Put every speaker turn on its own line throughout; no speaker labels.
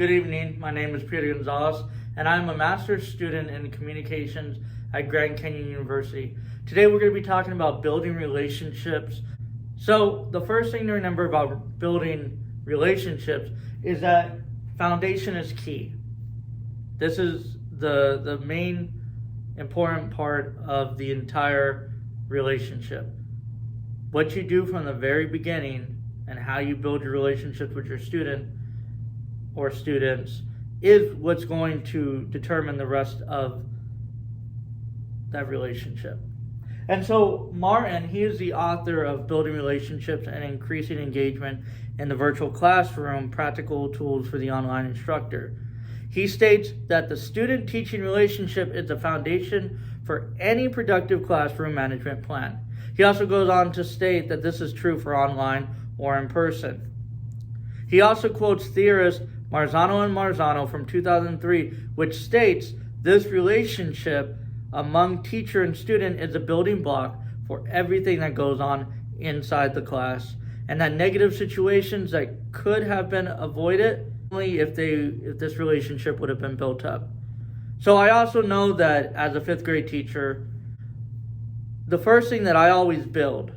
Good evening. My name is Peter Gonzalez, and I'm a master's student in communications at Grand Canyon University. Today, we're going to be talking about building relationships. So, the first thing to remember about building relationships is that foundation is key. This is the main important part of the entire relationship. What you do from the very beginning and how you build your relationships with your student or students is what's going to determine the rest of that relationship. And so Martin, he is the author of Building Relationships and Increasing Engagement in the Virtual Classroom, Practical Tools for the Online Instructor. He states that the student-teaching relationship is the foundation for any productive classroom management plan. He also goes on to state that this is true for online or in person. He also quotes theorist Marzano and Marzano from 2003, which states this relationship among teacher and student is a building block for everything that goes on inside the class, and that negative situations that could have been avoided only if this relationship would have been built up. So I also know that as a fifth grade teacher, the first thing that I always build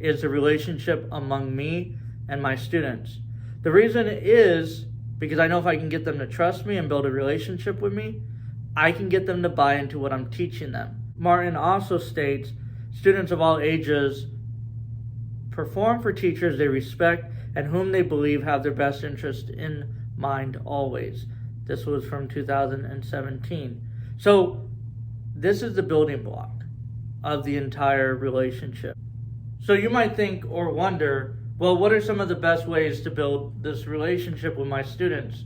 is the relationship among me and my students. The reason is because I know if I can get them to trust me and build a relationship with me, I can get them to buy into what I'm teaching them. Martin also states, students of all ages perform for teachers they respect and whom they believe have their best interest in mind always. This was from 2017. So this is the building block of the entire relationship. So you might think or wonder, well, what are some of the best ways to build this relationship with my students?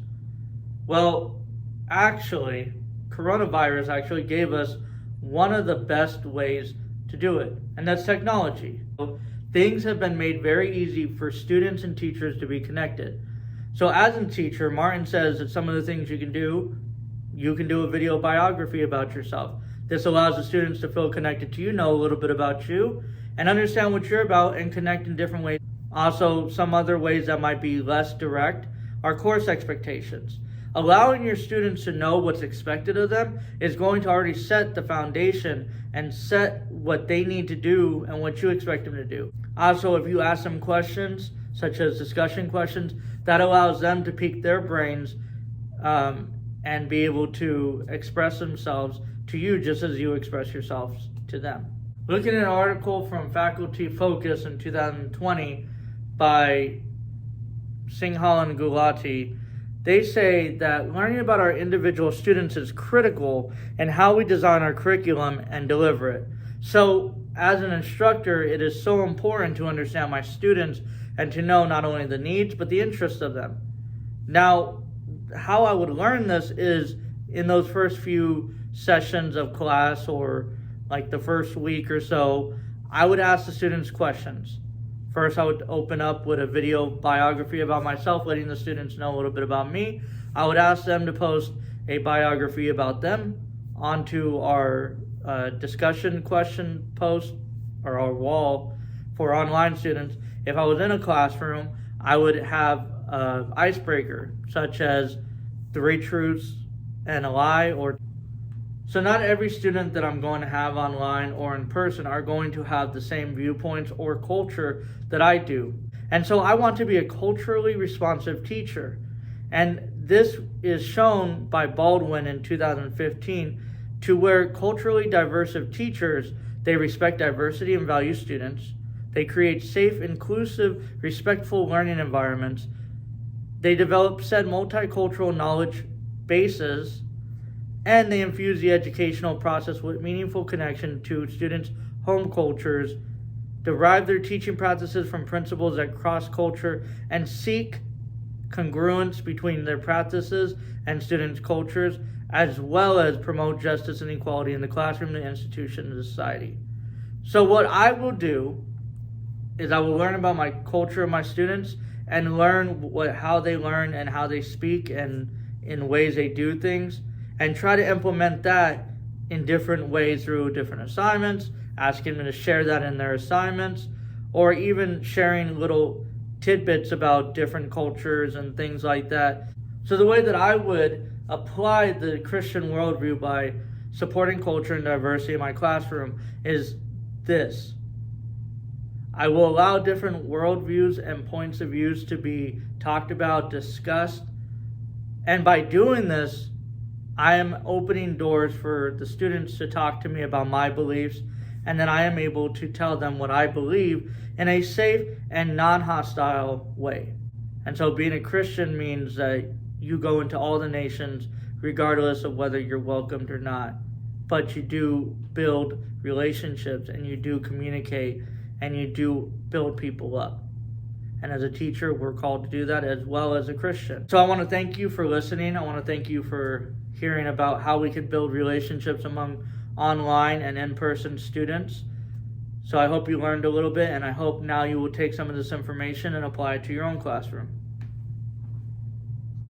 Well, actually, coronavirus actually gave us one of the best ways to do it, and that's technology. Things have been made very easy for students and teachers to be connected. So as a teacher, Martin says that some of the things you can do a video biography about yourself. This allows the students to feel connected to you, know a little bit about you, and understand what you're about and connect in different ways. Also, some other ways that might be less direct are course expectations. Allowing your students to know what's expected of them is going to already set the foundation and set what they need to do and what you expect them to do. Also, if you ask them questions, such as discussion questions, that allows them to pique their brains and be able to express themselves to you just as you express yourselves to them. Looking at an article from Faculty Focus in 2020 by Singhal and Gulati, they say that learning about our individual students is critical in how we design our curriculum and deliver it. So, as an instructor, it is so important to understand my students and to know not only the needs, but the interests of them. Now, how I would learn this is in those first few sessions of class or like the first week or so, I would ask the students questions. First, I would open up with a video biography about myself, letting the students know a little bit about me. I would ask them to post a biography about them onto our discussion question post or our wall for online students. If I was in a classroom, I would have an icebreaker, such as 3 truths and a lie. So not every student that I'm going to have online or in person are going to have the same viewpoints or culture that I do. And so I want to be a culturally responsive teacher. And this is shown by Baldwin in 2015, to where culturally diverse teachers, they respect diversity and value students. They create safe, inclusive, respectful learning environments. They develop said multicultural knowledge bases, and they infuse the educational process with meaningful connection to students' home cultures, derive their teaching practices from principles that cross culture, and seek congruence between their practices and students' cultures, as well as promote justice and equality in the classroom, the institution, and the society. So what I will do is I will learn about my culture of my students and learn how they learn and how they speak and in ways they do things, and try to implement that in different ways through different assignments, asking them to share that in their assignments, or even sharing little tidbits about different cultures and things like that. So the way that I would apply the Christian worldview by supporting culture and diversity in my classroom is this. I will allow different worldviews and points of views to be talked about, discussed, and by doing this, I am opening doors for the students to talk to me about my beliefs, and then I am able to tell them what I believe in a safe and non-hostile way. And so being a Christian means that you go into all the nations regardless of whether you're welcomed or not. But you do build relationships, and you do communicate, and you do build people up. And as a teacher, we're called to do that as well as a Christian. So I want to thank you for listening. I want to thank you for hearing about how we could build relationships among online and in-person students. So I hope you learned a little bit, and I hope now you will take some of this information and apply it to your own classroom.